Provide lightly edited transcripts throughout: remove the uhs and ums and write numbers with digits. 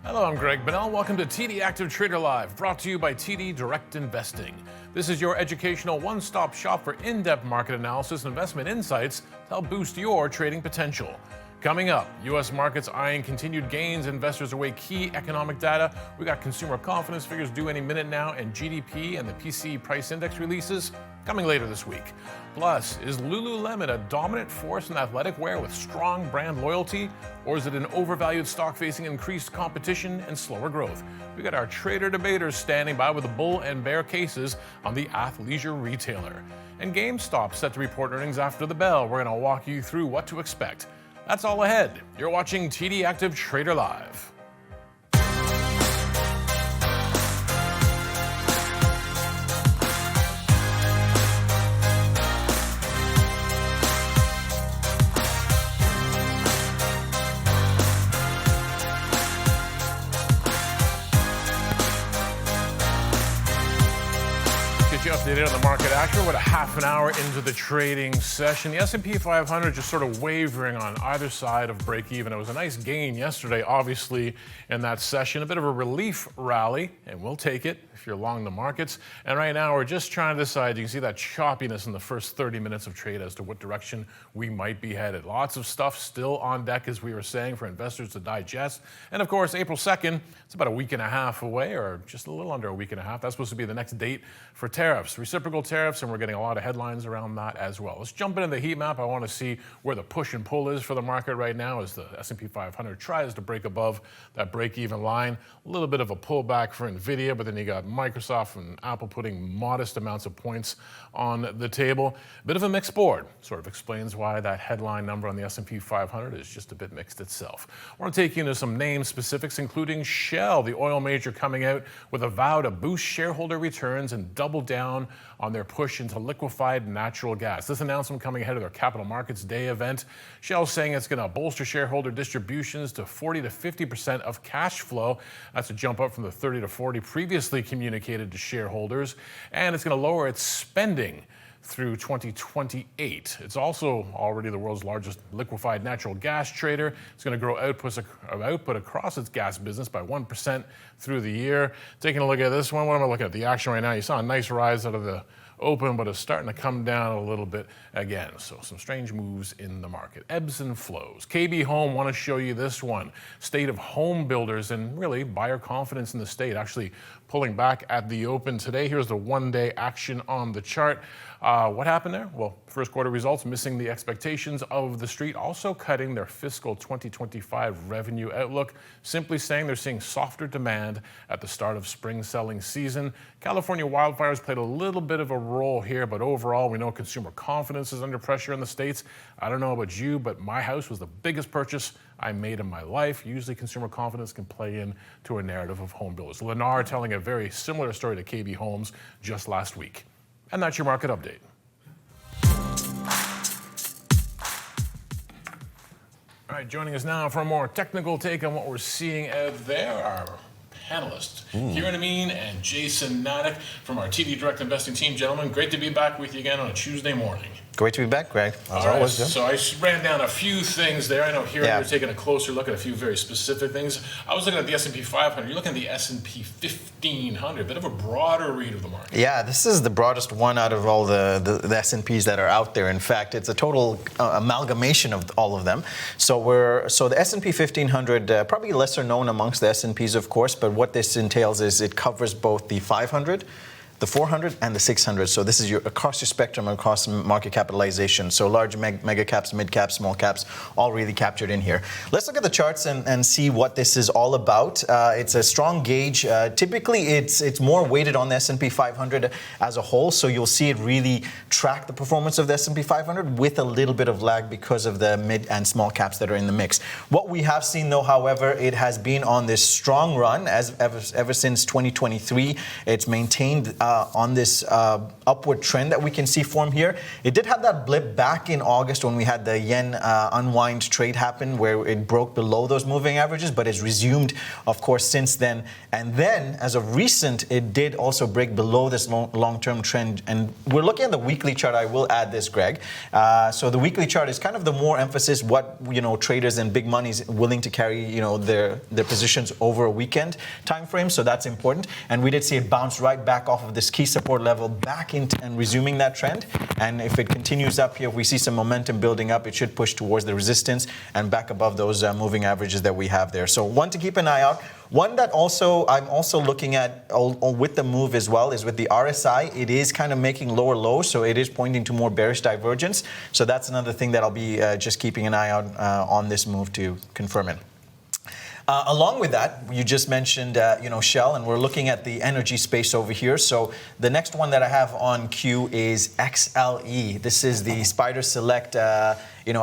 Hello, I'm Greg Bonnell. Welcome to TD Active Trader Live, brought to you by TD Direct Investing. This is your educational one-stop shop for in-depth market analysis and investment insights to help boost your trading potential. Coming up, U.S. markets eyeing continued gains. Investors await key economic data. We got consumer confidence figures due any minute now, and GDP and the PCE price index releases coming later this week. Plus, is Lululemon a dominant force in athletic wear with strong brand loyalty, or is it an overvalued stock facing increased competition and slower growth? We got our trader debaters standing by with the bull and bear cases on the athleisure retailer. And GameStop set to report earnings after the bell. We're going to walk you through what to expect. That's all ahead. You're watching TD Active Trader Live. Updated on the market action. We're about a half an hour into the trading session. The S&P 500 just sort of wavering on either side of break even. It was a nice gain yesterday, obviously, in that session. A bit of a relief rally, and we'll take it if you're long the markets. And right now, we're just trying to decide. You can see that choppiness in the first 30 minutes of trade as to what direction we might be headed. Lots of stuff still on deck, as we were saying, for investors to digest. And of course, April 2nd, it's about a week and a half away, or just a little under a week and a half. That's supposed to be the next date for tariffs, reciprocal tariffs, and we're getting a lot of headlines around that as well. Let's jump into the heat map. I want to see where the push and pull is for the market right now as the S&P 500 tries to break above that break-even line. A little bit of a pullback for NVIDIA, but then you got Microsoft and Apple putting modest amounts of points on the table. A bit of a mixed board. Sort of explains why that headline number on the S&P 500 is just a bit mixed itself. I want to take you into some name specifics, including Shell, the oil major, coming out with a vow to boost shareholder returns and double down on their push into liquefied natural gas. This announcement coming ahead of their Capital Markets Day event. Shell's saying it's going to bolster shareholder distributions to 40 to 50% of cash flow. That's a jump up from the 30 to 40 previously communicated to shareholders. And it's going to lower its spending through 2028. It's also already the world's largest liquefied natural gas trader. It's going to grow output across its gas business by 1% through the year. Taking a look at this one, what am I looking at? The action right now, you saw a nice rise out of the open, but it's starting to come down a little bit again. So some strange moves in the market. Ebbs and flows. KB Home, want to show you this one. State of home builders and really buyer confidence in the state actually pulling back at the open today. Here's the one-day action on the chart. What happened there? Well, first quarter results missing the expectations of the street, also cutting their fiscal 2025 revenue outlook, simply saying they're seeing softer demand at the start of spring selling season. California wildfires played a little bit of a role here, but overall, we know consumer confidence is under pressure in the States. I don't know about you, but my house was the biggest purchase I made in my life. Usually consumer confidence can play into a narrative of home builders. Lennar telling a very similar story to KB Homes just last week. And that's your market update. All right, joining us now for a more technical take on what we're seeing out there, our panelists, Kieran Amin and Jason Natick from our TD Direct Investing team. Gentlemen, great to be back with you again on a Tuesday morning. Great to be back, Greg. As always, Jim. So I ran down a few things there. I know here you're taking a closer look at a few very specific things. I was looking at the S&P 500. You're looking at the S&P 1500, a bit of a broader read of the market. Yeah, this is the broadest one out of all the S&Ps that are out there. In fact, it's a total amalgamation of all of them. So the S&P 1500, probably lesser known amongst the S&Ps, of course, but what this entails is it covers both the 500, the 400 and the 600. So this is across your spectrum, across market capitalization. So large mega caps, mid caps, small caps, all really captured in here. Let's look at the charts and see what this is all about. It's a strong gauge. Typically, it's more weighted on the S&P 500 as a whole. So you'll see it really track the performance of the S&P 500 with a little bit of lag because of the mid and small caps that are in the mix. What we have seen, though, however, it has been on this strong run ever since 2023. It's maintained on this upward trend that we can see form here. It did have that blip back in August when we had the yen unwind trade happen, where it broke below those moving averages, but it's resumed, of course, since then. And then, as of recent, it did also break below this long-term trend. And we're looking at the weekly chart. I will add this, Greg. So the weekly chart is kind of the more emphasis what traders and big money is willing to carry their positions over a weekend time frame. So that's important. And we did see it bounce right back off of this key support level back into and resuming that trend. And if it continues up here, if we see some momentum building up, it should push towards the resistance and back above those moving averages that we have there. So one to keep an eye out. One that I'm also looking at with the move as well is with the RSI. It is kind of making lower lows, so it is pointing to more bearish divergence. So that's another thing that I'll be just keeping an eye out on this move to confirm it. Along with that, you just mentioned, Shell, and we're looking at the energy space over here. So the next one that I have on queue is XLE. This is the Spider Select,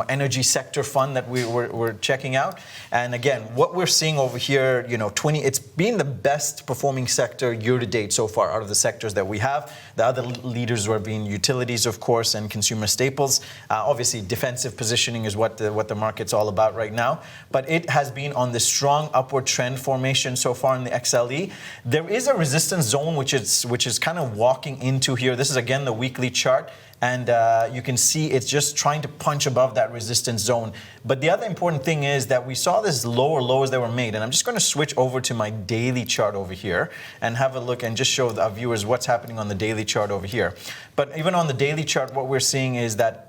energy sector fund that we're checking out. And again, what we're seeing over here, it's been the best performing sector year to date so far out of the sectors that we have. The other leaders were being utilities, of course, and consumer staples. Obviously, defensive positioning is what the market's all about right now. But it has been on the strong upward trend formation so far in the XLE. There is a resistance zone which is kind of walking into here. This is again the weekly chart. And you can see it's just trying to punch above that resistance zone. But the other important thing is that we saw these lower lows that were made. And I'm just going to switch over to my daily chart over here and have a look and just show our viewers what's happening on the daily chart over here. But even on the daily chart, what we're seeing is that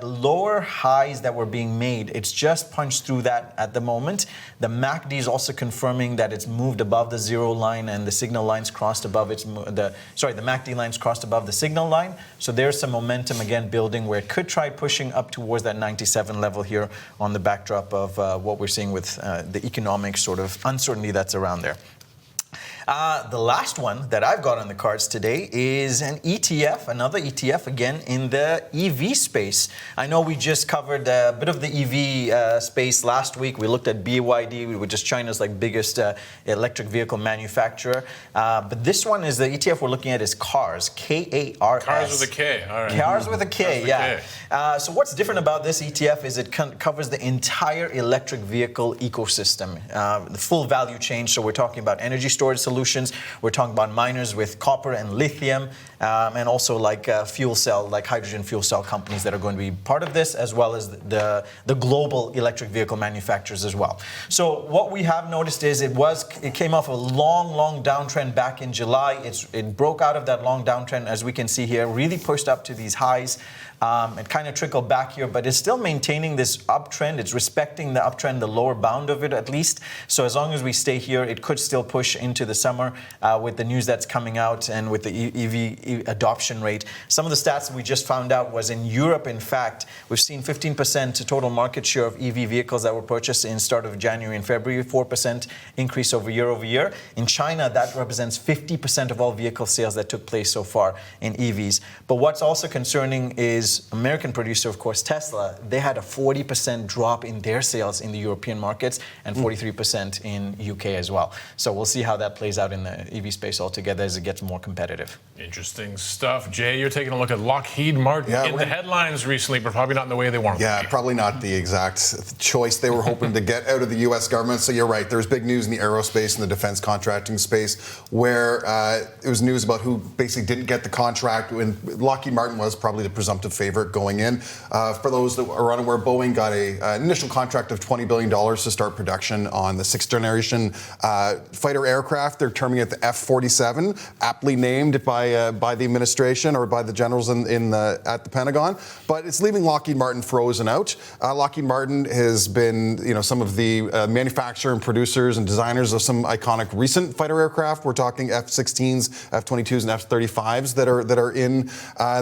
lower highs that were being made, it's just punched through that at the moment. The MACD is also confirming that it's moved above the zero line and the signal lines crossed above the MACD lines crossed above the signal line. So there's some momentum again building where it could try pushing up towards that 97 level here on the backdrop of what we're seeing with the economic sort of uncertainty that's around there. The last one that I've got on the cards today is an ETF, another ETF again in the EV space. I know we just covered a bit of the EV space last week. We looked at BYD, which is China's biggest electric vehicle manufacturer. But this one is the ETF we're looking at is CARS, K-A-R-S. Cars with a K, all right. CARS with a K, yeah. So what's different about this ETF is it covers the entire electric vehicle ecosystem, the full value chain. So we're talking about energy storage solutions. We're talking about miners with copper and lithium, and also fuel cell, hydrogen fuel cell companies that are going to be part of this, as well as the global electric vehicle manufacturers as well. So what we have noticed is it came off a long downtrend back in July. It broke out of that long downtrend, as we can see here, really pushed up to these highs. It kind of trickled back here, but it's still maintaining this uptrend. It's respecting the uptrend, the lower bound of it at least. So as long as we stay here, it could still push into the summer with the news that's coming out and with the EV adoption rate. Some of the stats we just found out was in Europe, in fact, we've seen 15% total market share of EV vehicles that were purchased in start of January and February, 4% increase over year. In China, that represents 50% of all vehicle sales that took place so far in EVs. But what's also concerning is American producer, of course, Tesla. They had a 40% drop in their sales in the European markets and 43% in UK as well. So we'll see how that plays out in the EV space altogether as it gets more competitive. Interesting stuff. Jay, you're taking a look at Lockheed Martin in the headlines recently, but probably not in the way they want. Yeah, probably not the exact choice they were hoping to get out of the U.S. government. So you're right. There's big news in the aerospace and the defense contracting space where it was news about who basically didn't get the contract. When Lockheed Martin was probably the presumptive favorite going in. For those that are unaware, Boeing got an initial contract of $20 billion to start production on the sixth generation fighter aircraft. They're terming it the F-47, aptly named by the administration or by the generals at the Pentagon. But it's leaving Lockheed Martin frozen out. Lockheed Martin has been, some of the manufacturer and producers and designers of some iconic recent fighter aircraft. We're talking F-16s, F-22s, and F-35s that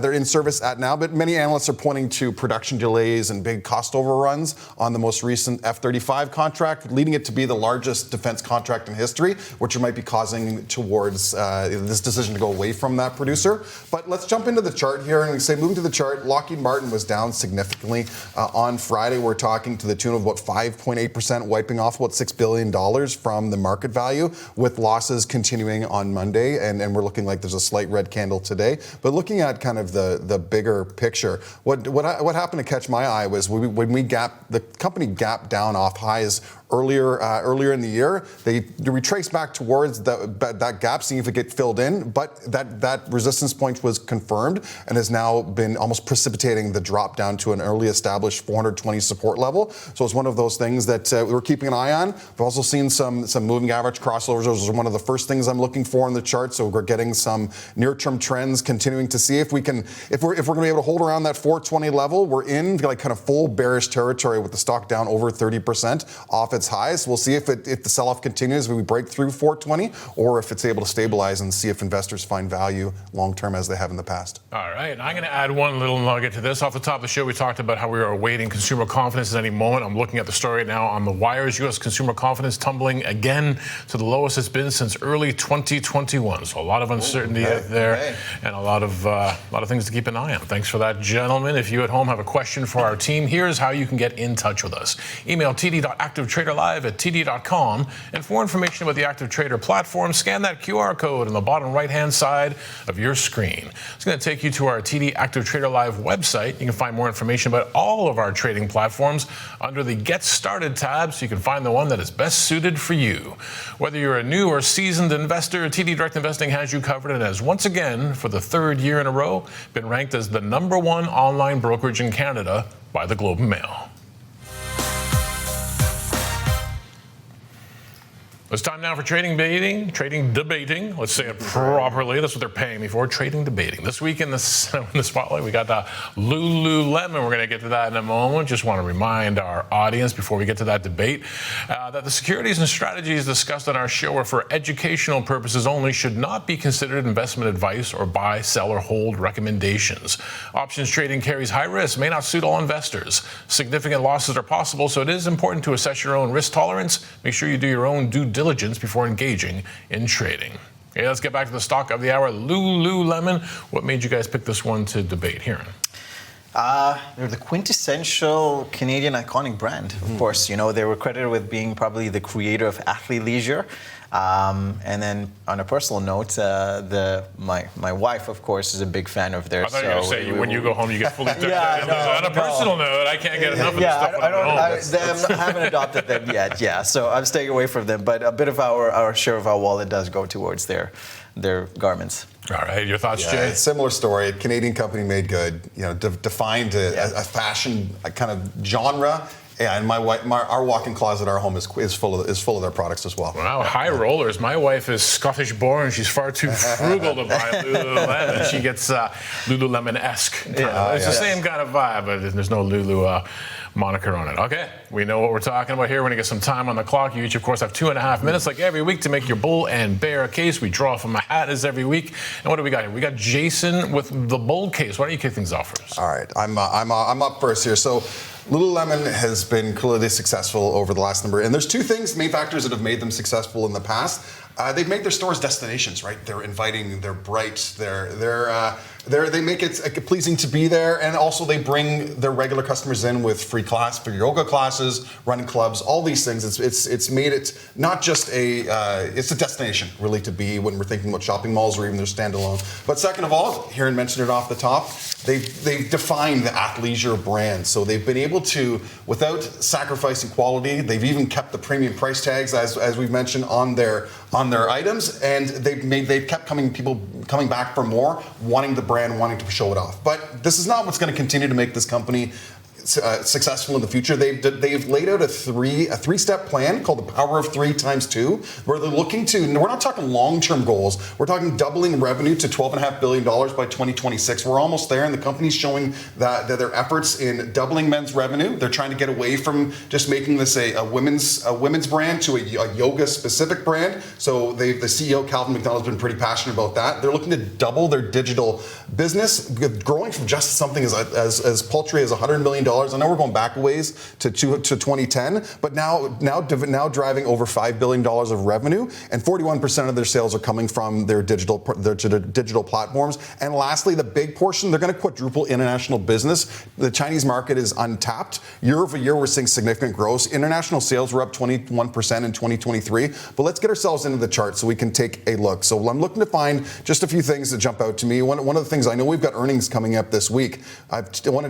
are in service at now. But many analysts are pointing to production delays and big cost overruns on the most recent F-35 contract, leading it to be the largest defense contract in history, which might be causing towards this decision to go away from that producer. But let's jump into the chart here, and we say, moving to the chart, Lockheed Martin was down significantly on Friday. We're talking to the tune of about 5.8%, wiping off about $6 billion from the market value, with losses continuing on Monday, and we're looking like there's a slight red candle today. But looking at kind of the bigger picture, what happened to catch my eye was when the company gapped down off highs earlier in the year. They retraced back towards that gap, seeing if it get filled in, but that resistance point was confirmed and has now been almost precipitating the drop down to an early established 420 support level. So it's one of those things that we're keeping an eye on. We've also seen some moving average crossovers. Those are one of the first things I'm looking for in the chart. So we're getting some near-term trends, continuing to see if we're going to be able to hold around that 420 level. We're in like kind of full bearish territory with the stock down over 30% off its highs. We'll see if the sell-off continues, if we break through 420, or if it's able to stabilize and see if investors find value long-term as they have in the past. All right, I'm going to add one little nugget to this. Off the top of the show, we talked about how we are awaiting consumer confidence at any moment. I'm looking at the story now on the wires. U.S. consumer confidence tumbling again to the lowest it's been since early 2021. So a lot of uncertainty out there, and a lot of things to keep an eye on. Thanks for that, gentlemen. If you at home have a question for our team, here's how you can get in touch with us. Email td.activetraderlive@td.com, and for information about the Active Trader platform, scan that QR code on the bottom right-hand side of your screen. It's going to take you to our TD Active Trader Live website. You can find more information about all of our trading platforms under the Get Started tab, so you can find the one that is best suited for you. Whether you're a new or seasoned investor, TD Direct Investing has you covered, and has once again, for the third year in a row, been ranked as the #1 online brokerage in Canada by the Globe and Mail. It's time now for trading debating. Let's say it properly. That's what they're paying me for, trading debating. This week in the spotlight, we got Lululemon. We're going to get to that in a moment. Just want to remind our audience before we get to that debate that the securities and strategies discussed on our show are for educational purposes only, should not be considered investment advice or buy, sell, or hold recommendations. Options trading carries high risk, may not suit all investors. Significant losses are possible, so it is important to assess your own risk tolerance. Make sure you do your own due diligence before engaging in trading. Okay, let's get back to the stock of the hour, Lululemon. What made you guys pick this one to debate here? They're the quintessential Canadian iconic brand, of course. You know, they were credited with being probably the creator of athleisure. And then on a personal note, my wife, of course, is a big fan of theirs. I thought you were going to say when you go home, you get fully decked Yeah, out. On a personal note, I can't get enough of this stuff. I haven't adopted them yet. Yeah, so I'm staying away from them. But a bit of our share of our wallet does go towards their garments. All right, your thoughts, Jay? Similar story. Canadian company made good. You know, defined a fashion kind of genre. Yeah, and our walk-in closet, our home is full of their products as well. Wow, high rollers. My wife is Scottish-born. She's far too frugal to buy Lululemon. She gets Lululemon-esque. It's the same kind of vibe, but there's no Lulu moniker on it. Okay, we know what we're talking about here. We're going to get some time on the clock. You each, of course, have 2.5 minutes, like every week, to make your bull and bear case. We draw from a hat as every week. And what do we got here? We got Jason with the bull case. Why don't you kick things off first? All right, I'm up first here. So Lululemon has been clearly successful over the last number, and there's two main factors that have made them successful in the past. They've made their stores destinations, right? They're inviting, they're bright, they make it pleasing to be there, and also they bring their regular customers in with free yoga classes, running clubs, all these things. It's made it not just it's a destination really to be when we're thinking about shopping malls or even their standalone. But second of all, Hiran mentioned it off the top, they've defined the athleisure brand. So they've been able to, without sacrificing quality, they've even kept the premium price tags as we've mentioned on their items, and they've kept people coming back for more, wanting the brand, wanting to show it off. But this is not what's going to continue to make this company successful in the future. They've laid out a three-step plan called the Power of 3 times 2, where they're looking to, we're not talking long-term goals, we're talking doubling revenue to $12.5 billion by 2026. We're almost there, and the company's showing that their efforts in doubling men's revenue. They're trying to get away from just making this a women's brand to a yoga-specific brand. So the CEO, Calvin McDonald, has been pretty passionate about that. They're looking to double their digital business, growing from just something as paltry as $100 million. I know we're going back a ways to 2010, but now driving over $5 billion of revenue, and 41% of their sales are coming from their digital platforms. And lastly, the big portion, they're going to quadruple international business. The Chinese market is untapped. Year over year, we're seeing significant growth. International sales were up 21% in 2023. But let's get ourselves into the chart so we can take a look. So I'm looking to find just a few things that jump out to me. One of the things, I know we've got earnings coming up this week. I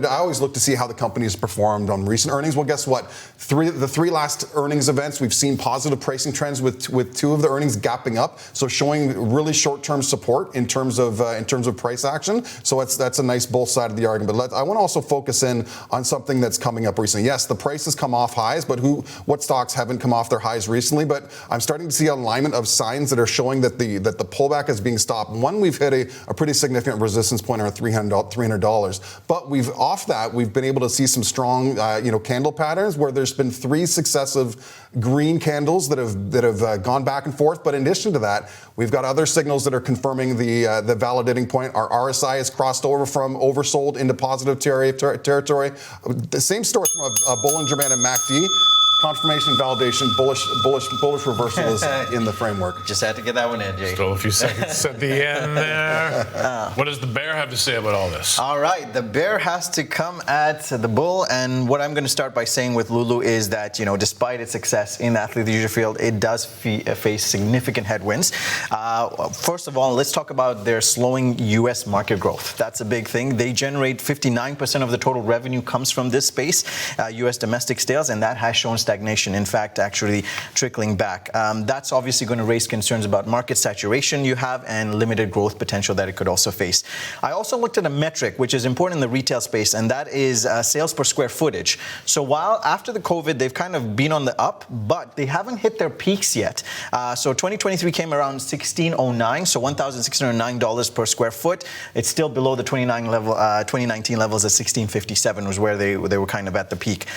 always look to see how the company has performed on recent earnings. Well, guess what? The three last earnings events, we've seen positive pricing trends with two of the earnings gapping up, so showing really short-term support in terms of price action. So that's a nice both side of the argument. But I want to also focus in on something that's coming up recently. Yes, the prices come off highs, but what stocks haven't come off their highs recently? But I'm starting to see alignment of signs that are showing that the pullback is being stopped. One, we've hit a pretty significant resistance point around $300, but we've been able to see some strong candle patterns where there's been 3 successive green candles that have gone back and forth. But in addition to that, we've got other signals that are confirming the validating point. Our RSI has crossed over from oversold into positive territory. The same story from a Bollinger Band and MACD. Confirmation, validation, bullish reversal is in the framework. Just had to get that one in, Jay. Still a few seconds at the end there. What does the bear have to say about all this? All right, the bear has to come at the bull, and what I'm going to start by saying with Lulu is that, despite its success in the athleisure field, it does face significant headwinds. First of all, let's talk about their slowing U.S. market growth. That's a big thing. They generate 59% of the total revenue comes from this space, U.S. domestic sales, and that has shown stagnation, in fact, actually trickling back. That's obviously going to raise concerns about market saturation you have and limited growth potential that it could also face. I also looked at a metric which is important in the retail space, and that is sales per square footage. So while after the COVID, they've kind of been on the up, but they haven't hit their peaks yet. So 2023 came around $1,609, so $1,609 per square foot. It's still below the 2019 levels at $1,657 was where they were kind of at the peak.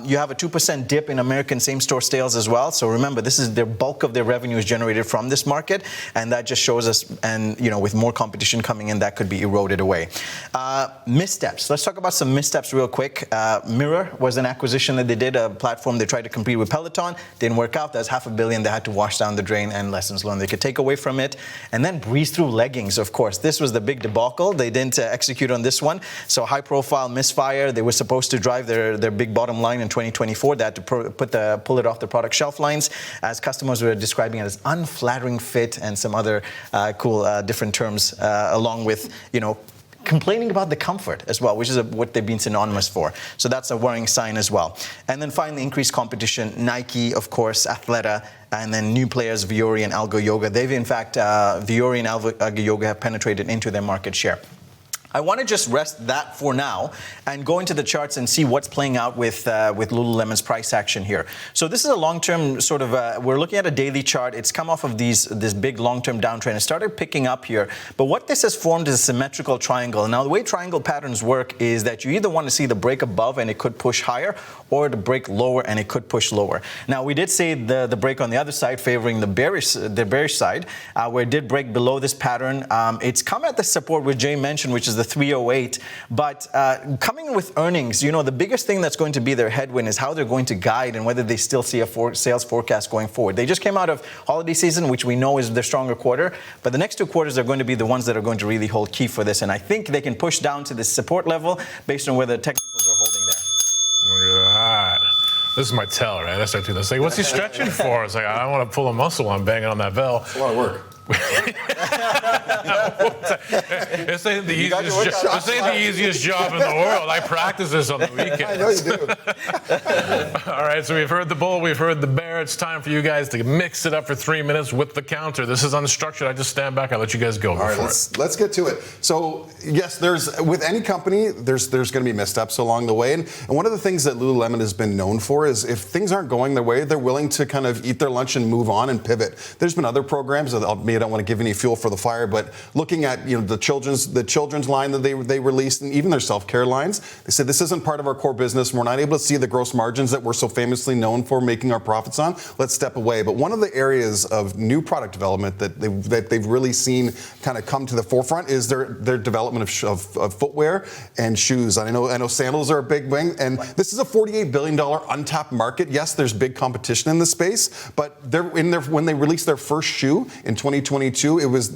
You have a 2% dip in American same-store sales as well. So remember, this is their bulk of their revenue is generated from this market, and that just shows us, and with more competition coming in, that could be eroded away. Missteps. Let's talk about some missteps real quick. Mirror was an acquisition that they did, a platform they tried to compete with Peloton. Didn't work out. That's $500 million they had to wash down the drain, and lessons learned they could take away from it. And then breeze through leggings, of course. This was the big debacle. They didn't execute on this one. So high-profile misfire. They were supposed to drive their big bottom line in 2024. They had to pull it off the product shelf lines, as customers were describing it as unflattering fit and some other cool different terms, along with complaining about the comfort as well, which is what they've been synonymous for. So that's a worrying sign as well. And then finally, increased competition. Nike, of course, Athleta, and then new players, Viore and Algo Yoga. They've, in fact, Viore and Algo Yoga have penetrated into their market share. I want to just rest that for now and go into the charts and see what's playing out with Lululemon's price action here. So this is a long-term sort of, we're looking at a daily chart. It's come off of this big long-term downtrend. It started picking up here. But what this has formed is a symmetrical triangle. Now, the way triangle patterns work is that you either want to see the break above and it could push higher, or the break lower and it could push lower. Now, we did see the break on the other side favoring the bearish side, where it did break below this pattern. It's come at the support which Jay mentioned, which is the 308, but coming with earnings, the biggest thing that's going to be their headwind is how they're going to guide and whether they still see a sales forecast going forward. They just came out of holiday season, which we know is their stronger quarter, but the next 2 quarters are going to be the ones that are going to really hold key for this, and I think they can push down to this support level based on where the technicals are holding there. Look at that. This is my tell, right? That's like, what's he stretching for? It's like, I don't want to pull a muscle. I'm banging on that bell. It's a lot of work. This ain't the got your easiest. workout. This ain't the easiest job in the world. I practice this on the weekends. I know you do. All right, so we've heard the bull, we've heard the bear. It's time for you guys to mix it up for 3 minutes with the counter. This is unstructured. I just stand back. I let you guys go. All right, let's get to it. So yes, with any company, there's going to be missteps along the way, and one of the things that Lululemon has been known for is if things aren't going their way, they're willing to kind of eat their lunch and move on and pivot. There's been other programs that I don't want to give any fuel for the fire, but looking at the children's line that they released and even their self-care lines, they said this isn't part of our core business. We're not able to see the gross margins that we're so famously known for making our profits on. Let's step away. But one of the areas of new product development that they've really seen kind of come to the forefront is their development of footwear and shoes. I know sandals are a big wing, and this is a $48 billion untapped market. Yes, there's big competition in the space, but when they released their first shoe in 2022, it was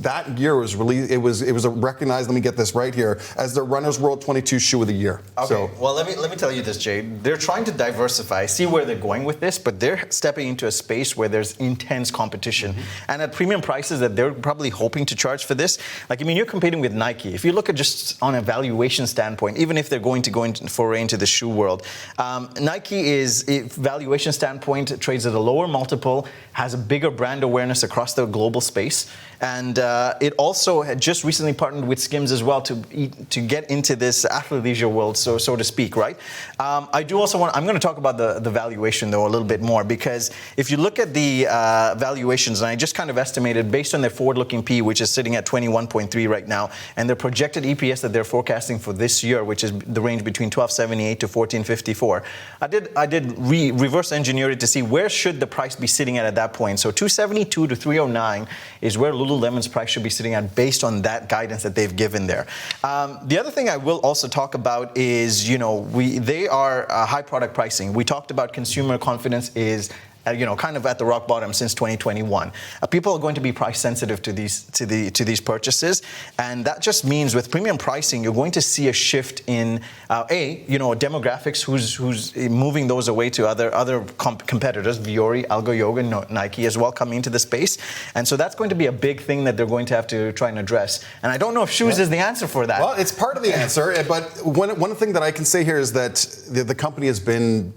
recognized. Let me get this right here as the Runner's World 22 Shoe of the Year. Okay. So, well, let me tell you this, Jay. They're trying to diversify. I see where they're going with this, but they're stepping into a space where there's intense competition, and at premium prices that they're probably hoping to charge for this. You're competing with Nike. If you look at just on a valuation standpoint, even if they're going to foray into the shoe world, Nike is, valuation standpoint, trades at a lower multiple, has a bigger brand awareness across the global space, and it also had just recently partnered with Skims as well to get into this athleisure world, so to speak, right? I do also I'm going to talk about the valuation though a little bit more, because if you look at the valuations, and I just kind of estimated based on their forward-looking P, which is sitting at 21.3 right now, and their projected EPS that they're forecasting for this year, which is the range between 12.78 to 14.54. I did reverse engineer it to see where should the price be sitting at that point. So 272 to 309 is where Lululemon's price should be sitting at based on that guidance that they've given there. The other thing I will also talk about is, they are high product pricing. We talked about consumer confidence is kind of at the rock bottom since 2021. People are going to be price sensitive to these purchases, and that just means with premium pricing, you're going to see a shift in demographics who's moving those away to other competitors, Viore, Algo Yoga, Nike as well coming into the space, and so that's going to be a big thing that they're going to have to try and address. And I don't know if shoes is the answer for that. Well, it's part of the answer, but one thing that I can say here is that the company has been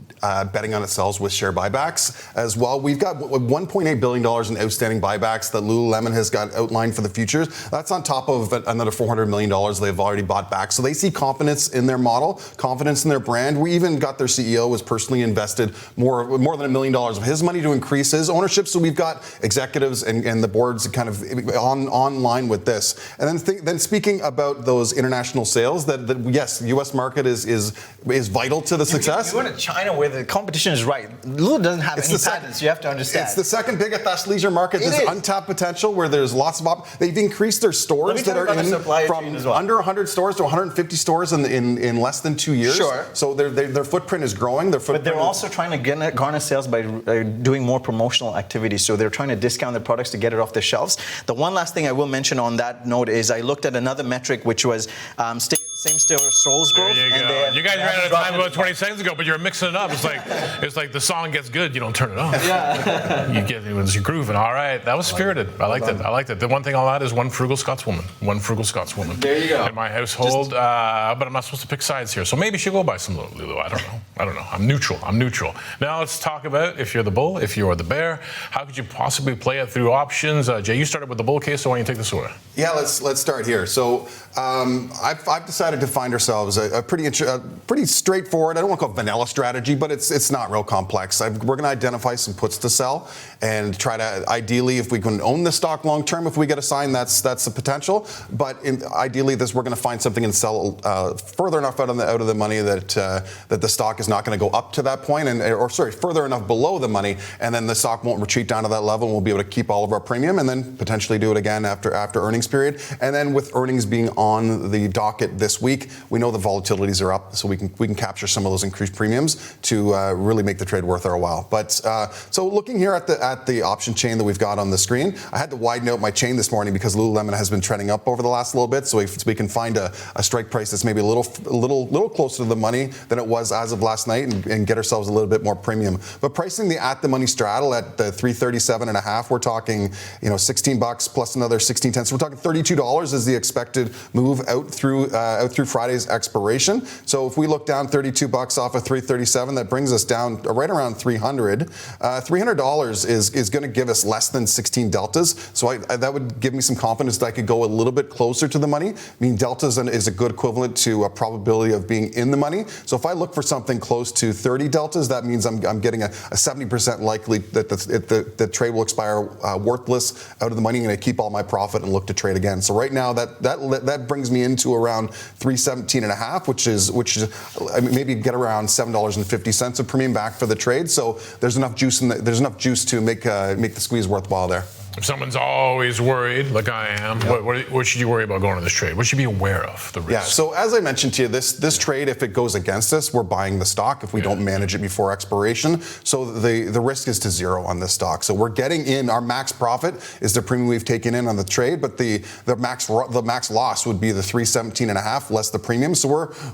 betting on itself with share buybacks as well. We've got $1.8 billion in outstanding buybacks that Lululemon has got outlined for the futures. That's on top of another $400 million they've already bought back. So they see confidence in their model, confidence in their brand. We even got their CEO was personally invested more than $1 million of his money to increase his ownership. So we've got executives and the boards kind of on line with this. And then speaking about those international sales, that yes, the U.S. market is vital to the success. You went to China where the competition is right. Lulu doesn't have any patents. You have to understand. It's the second biggest athleisure market. There's untapped potential where there's lots of they've increased their stores that are in from under 100 stores to 150 stores in less than 2 years. Sure. So their footprint is growing. But they're also trying to garner sales by doing more promotional activities. So they're trying to discount their products to get it off the shelves. The one last thing I will mention on that note is I looked at another metric, which was same-store sales growth. There you go. You guys ran out of time about 20 seconds ago, but you're mixing it up. It's like the song gets good, you don't turn it off. Yeah. You're grooving. All right, that was spirited. I liked it. The one thing I'll add is one frugal Scotswoman. There you go. In my household, but I'm not supposed to pick sides here. So maybe she'll go buy some Lulu. I don't know. I'm neutral. Now let's talk about if you're the bull, if you're the bear. How could you possibly play it through options? Jay, you started with the bull case, so why don't you take this away? Yeah, let's start here. So I've decided to find ourselves a pretty straightforward, I don't want to call it vanilla strategy, but it's not real complex. We're going to identify some puts to sell and try to, ideally, if we can own the stock long term, if we get a sign, that's the potential. But ideally, we're going to find something and sell further enough out of the money that the stock is not going to go up to that point, further enough below the money, and then the stock won't retreat down to that level, and we'll be able to keep all of our premium, and then potentially do it again after earnings period. And then with earnings being on the docket this week, week. We know the volatilities are up, so we can capture some of those increased premiums to really make the trade worth our while. But so looking here at the option chain that we've got on the screen, I had to widen out my chain this morning because Lululemon has been trending up over the last little bit, so we can find a strike price that's maybe a little closer to the money than it was as of last night, and get ourselves a little bit more premium. But pricing the at the money straddle at the 337.5, we're talking $16 plus another 16 cents. So we're talking $32 is the expected move out through Friday's expiration. So if we look down $32 off of 337, that brings us down right around $300. $300 is going to give us less than 16 deltas. So that would give me some confidence that I could go a little bit closer to the money. I mean, deltas is a good equivalent to a probability of being in the money. So if I look for something close to 30 deltas, that means I'm getting a 70% likely that the trade will expire worthless, out of the money, and I keep all my profit and look to trade again. So right now that brings me into around 317.5, which is I mean, maybe get around $7.50 of premium back for the trade. So there's enough juice to make the squeeze worthwhile there. If someone's always worried, like I am, what should you worry about going to this trade? What should you be aware of, the risk? Yeah, so as I mentioned to you, this trade, if it goes against us, we're buying the stock if we don't manage it before expiration. So the risk is to zero on this stock. So we're getting in, our max profit is the premium we've taken in on the trade, but the max loss would be the 317.5 less the premium. So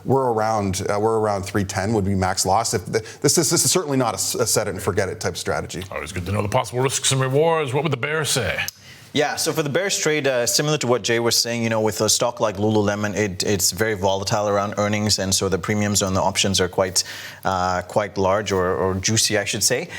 we're around 310 would be max loss. If this is certainly not a set it and forget it type strategy. Always good to know the possible risks and rewards. What would the bears say? Yeah, so for the bearish trade, similar to what Jay was saying, with a stock like Lululemon, it's very volatile around earnings, and so the premiums on the options are quite large or juicy, I should say.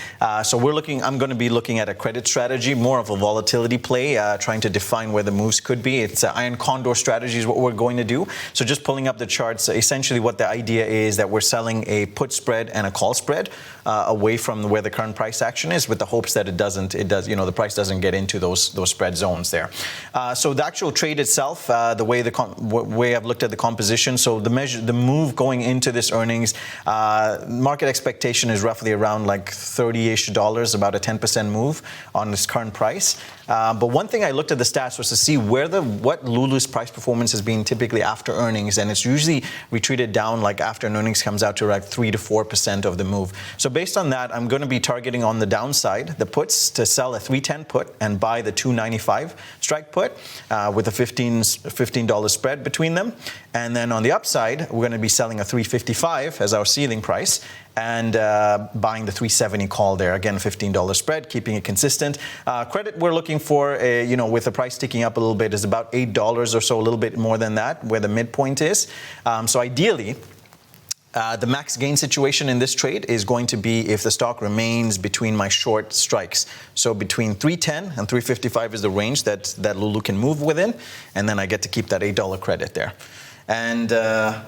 So I'm going to be looking at a credit strategy, more of a volatility play, trying to define where the moves could be. It's an iron condor strategy is what we're going to do. So just pulling up the charts, essentially what the idea is that we're selling a put spread and a call spread away from where the current price action is, with the hopes that the price doesn't get into those spread zones there. So the actual trade itself, the way I've looked at the composition, so the move going into this earnings, market expectation is roughly around like $30-ish, about a 10% move on this current price. But one thing I looked at the stats was to see what Lulu's price performance has been typically after earnings, and it's usually retreated down like after an earnings comes out to like 3 to 4% of the move. So based on that, I'm going to be targeting on the downside the puts to sell a 310 put and buy the 295 strike put with a $15 spread between them. And then on the upside, we're going to be selling a 355 as our ceiling price and buying the 370 call there. Again, $15 spread, keeping it consistent. Credit we're looking for, with the price ticking up a little bit, is about $8 or so, a little bit more than that, where the midpoint is. So ideally, the max gain situation in this trade is going to be if the stock remains between my short strikes. So between 310 and 355 is the range that Lulu can move within, and then I get to keep that $8 credit there. And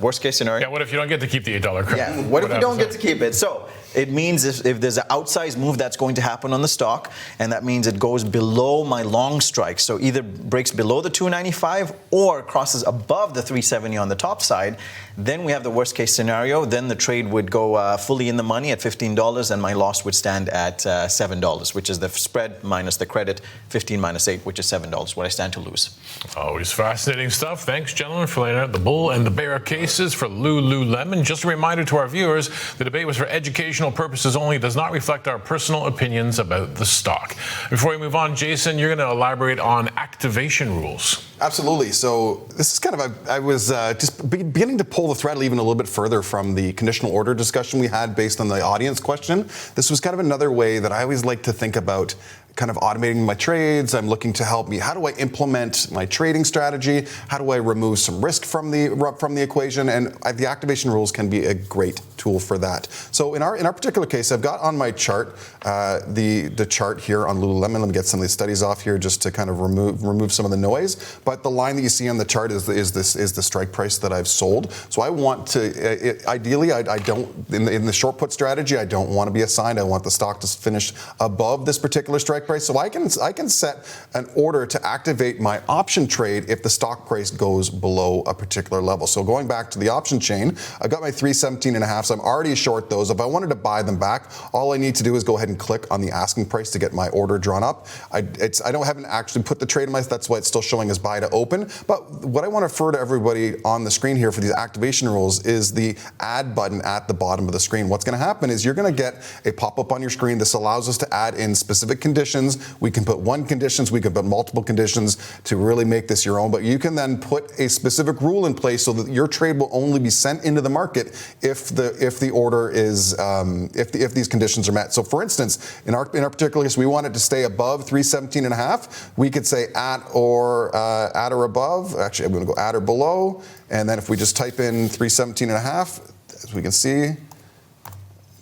worst case scenario. Yeah, what if you don't get to keep the $8 credit? Yeah, what if you don't get to keep it? So it means if there's an outsized move that's going to happen on the stock, and that means it goes below my long strike, so either breaks below the 295 or crosses above the 370 on the top side, then we have the worst case scenario. Then the trade would go fully in the money at $15, and my loss would stand at $7, which is the spread minus the credit, 15 minus 8, which is $7, what I stand to lose. Always fascinating stuff. Thanks, gentlemen, for laying out the bull and the bear cases for Lululemon. Just a reminder to our viewers, the debate was for educational purposes only, does not reflect our personal opinions about the stock. Before we move on, Jason, you're going to elaborate on activation rules. Absolutely. So this is kind of I was just beginning to pull the thread even a little bit further from the conditional order discussion we had based on the audience question. This was kind of another way that I always like to think about kind of automating my trades. I'm looking to help me. How do I implement my trading strategy? How do I remove some risk from the equation? And the activation rules can be a great tool for that. So in our particular case, I've got on my chart the chart here on Lululemon. Let me get some of these studies off here just to kind of remove some of the noise. But the line that you see on the chart is the strike price that I've sold. So I want to ideally I don't in the short put strategy I don't want to be assigned. I want the stock to finish above this particular strike strike price. So I can set an order to activate my option trade if the stock price goes below a particular level. So going back to the option chain, I've got my 317.5, so I'm already short those. If I wanted to buy them back, all I need to do is go ahead and click on the asking price to get my order drawn up. I haven't actually put the trade in that's why it's still showing as buy to open. But what I want to refer to everybody on the screen here for these activation rules is the add button at the bottom of the screen. What's going to happen is you're going to get a pop-up on your screen. This allows us to add in specific conditions. We can put one conditions, we can put multiple conditions to really make this your own, but you can then put a specific rule in place so that your trade will only be sent into the market if the order is if these conditions are met. So for instance, in our particular case, we want it to stay above 317.5. We could say at or above. Actually, I'm going to go at or below, and then if we just type in 317.5, as we can see,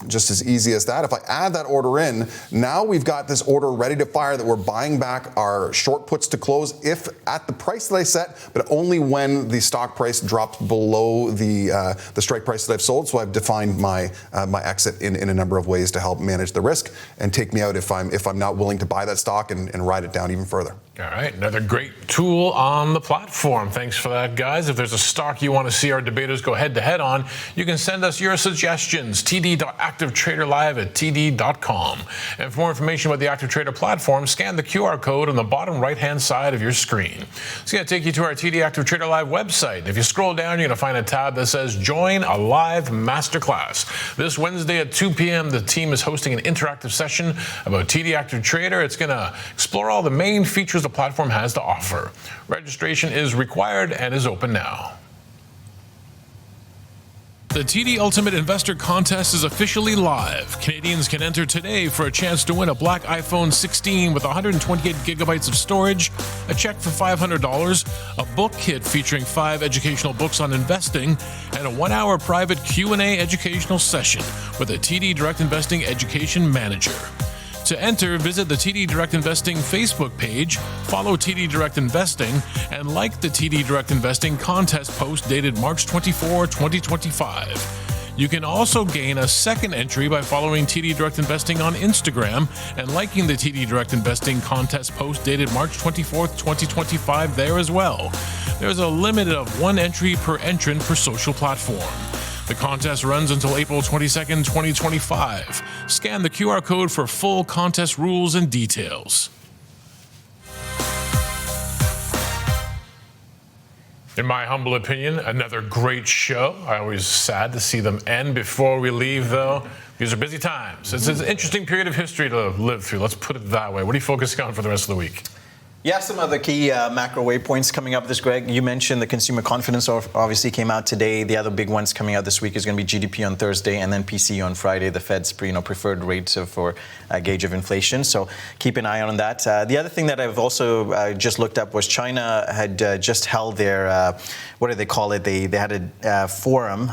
just as easy as that. If I add that order in, now we've got this order ready to fire that we're buying back our short puts to close if at the price that I set, but only when the stock price drops below the strike price that I've sold. So I've defined my exit in a number of ways to help manage the risk and take me out if I'm not willing to buy that stock and ride it down even further. All right, another great tool on the platform. Thanks for that, guys. If there's a stock you want to see our debaters go head-to-head on, you can send us your suggestions, td.activetraderlive@td.com. And for more information about the Active Trader platform, scan the QR code on the bottom right-hand side of your screen. It's going to take you to our TD Active Trader Live website. If you scroll down, you're going to find a tab that says Join a Live Masterclass. This Wednesday at 2 p.m., the team is hosting an interactive session about TD Active Trader. It's going to explore all the main features the platform has to offer. Registration is required and is open now. The TD Ultimate Investor Contest is officially live. Canadians can enter today for a chance to win a black iPhone 16 with 128 gigabytes of storage, a check for $500, a book kit featuring 5 educational books on investing, and a 1-hour private Q&A educational session with a TD Direct Investing Education Manager. To enter, visit the TD Direct Investing Facebook page, follow TD Direct Investing, and like the TD Direct Investing contest post dated March 24, 2025. You can also gain a second entry by following TD Direct Investing on Instagram and liking the TD Direct Investing contest post dated March 24, 2025 there as well. There's a limit of 1 entry per entrant per social platform. The contest runs until April 22nd, 2025. Scan the QR code for full contest rules and details. In my humble opinion, another great show. I'm always sad to see them end. Before we leave, though, these are busy times. It's an interesting period of history to live through. Let's put it that way. What are you focusing on for the rest of the week? Yeah, some other key macro waypoints coming up this, Greg. You mentioned the consumer confidence obviously came out today. The other big ones coming out this week is going to be GDP on Thursday and then PCE on Friday, the Fed's preferred rates for gauge of inflation. So keep an eye on that. The other thing that I've also just looked up was China had just held their, what do they call it? They had a forum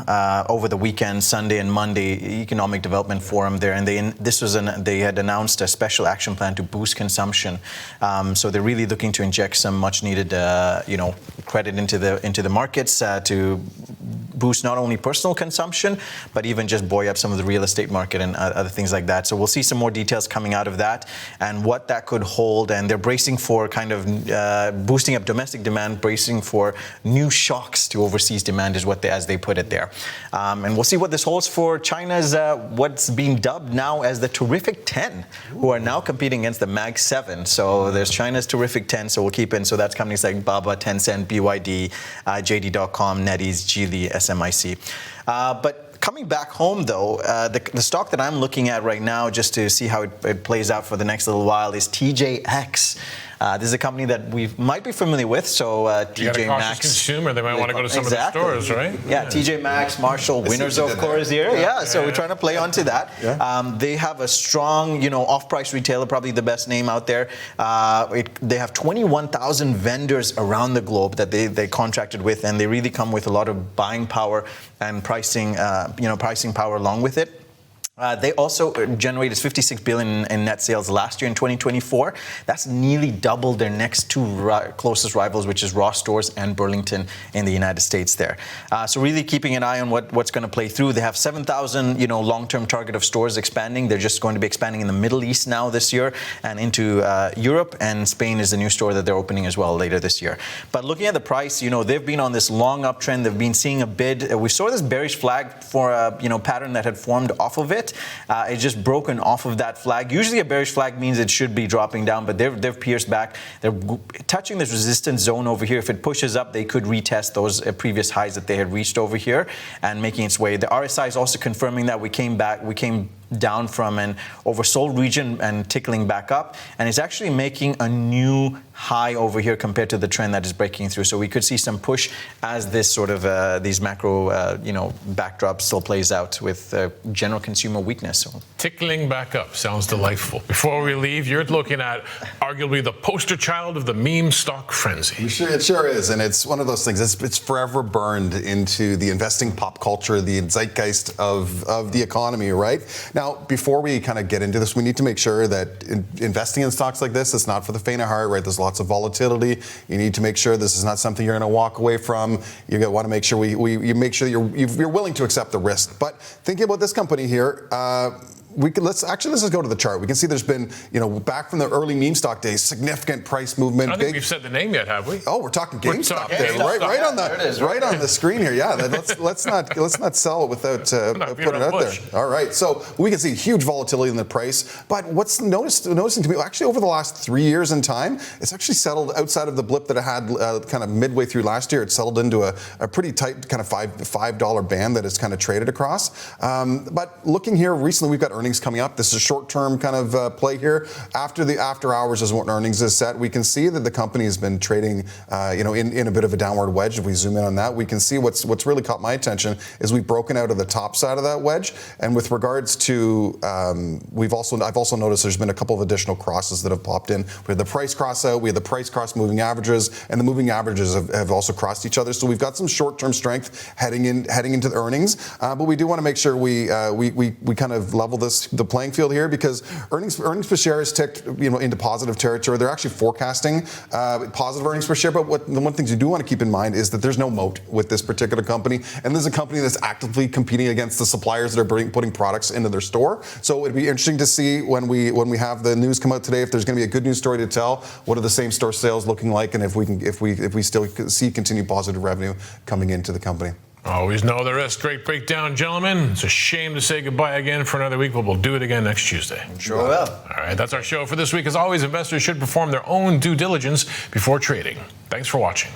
over the weekend, Sunday and Monday, Economic Development Forum there. And they had announced a special action plan to boost consumption. So they're really looking to inject some much needed credit into the markets to boost not only personal consumption but even just buoy up some of the real estate market and other things like that. So we'll see some more details coming out of that and what that could hold. And they're bracing for kind of boosting up domestic demand, bracing for new shocks to overseas demand is as they put it there. And we'll see what this holds for China's what's being dubbed now as the Terrific 10, who are now competing against the Mag 7. So there's China's Terrific 10, so we'll keep in. So that's companies like Baba, Tencent, BYD, JD.com, NetEase, Geely, SMIC. But coming back home, though, the stock that I'm looking at right now, just to see how it plays out for the next little while, is TJX. This is a company that we might be familiar with. So TJ Maxx, consumer, they might want to go to some of the stores, right? Yeah, TJ Maxx, Marshall, Winners, of course, here. Yeah, so we're trying to play onto that. Yeah. They have a strong, off-price retailer, probably the best name out there. They have 21,000 vendors around the globe that they contracted with, and they really come with a lot of buying power and pricing, pricing power along with it. They also generated $56 billion in net sales last year in 2024. That's nearly double their next two closest rivals, which is Ross Stores and Burlington in the United States there. So really keeping an eye on what's going to play through. They have 7,000, long-term target of stores expanding. They're just going to be expanding in the Middle East now this year and into Europe, and Spain is the new store that they're opening as well later this year. But looking at the price, they've been on this long uptrend. They've been seeing a bid. We saw this bearish flag for a pattern that had formed off of it. It's just broken off of that flag. Usually a bearish flag means it should be dropping down, but they've pierced back. They're touching this resistance zone over here. If it pushes up, they could retest those previous highs that they had reached over here and making its way. The RSI is also confirming that we came down from an oversold region and tickling back up, and it's actually making a new high over here compared to the trend that is breaking through. So we could see some push as this sort of these macro backdrop still plays out with general consumer weakness. So. Tickling back up sounds delightful. Before we leave, you're looking at arguably the poster child of the meme stock frenzy. It sure is, and it's one of those things. It's forever burned into the investing pop culture, the zeitgeist of the economy, right? Now, before we kind of get into this, we need to make sure that investing in stocks like this is not for the faint of heart, right? There's lots of volatility. You need to make sure this is not something you're going to walk away from. You want to make sure you make sure you're willing to accept the risk. But thinking about this company here, let's just go to the chart. We can see there's been, back from the early meme stock days, significant price movement. I don't think we've said the name yet, have we? Oh, we're talking GameStop there, GameStop. right on the screen here. Yeah, let's not sell it without putting it out there. All right, so we can see huge volatility in the price. But what's noticing to me, actually over the last 3 years in time, it's actually settled outside of the blip that it had kind of midway through last year. It settled into a pretty tight kind of $5 band that it's kind of traded across. But looking here recently, we've got earnings coming up. This is a short-term kind of play here. After hours is when earnings is set. We can see that the company has been trading, in a bit of a downward wedge. If we zoom in on that, we can see what's really caught my attention is we've broken out of the top side of that wedge. And with regards to, I've also noticed there's been a couple of additional crosses that have popped in. We had the price cross out, we had the price cross moving averages, and the moving averages have also crossed each other. So we've got some short-term strength heading into the earnings, but we do want to make sure we kind of level the playing field here, because earnings per share has ticked into positive territory. They're actually forecasting positive earnings per share, but the one thing you do want to keep in mind is that there's no moat with this particular company, and this is a company that's actively competing against the suppliers that are putting products into their store. So it'd be interesting to see when we have the news come out today, if there's going to be a good news story to tell. What are the same store sales looking like, and if we still see continued positive revenue coming into the company. Always know the risk. Great breakdown, gentlemen. It's a shame to say goodbye again for another week, but we'll do it again next Tuesday. Sure will. All right, that's our show for this week. As always, investors should perform their own due diligence before trading. Thanks for watching.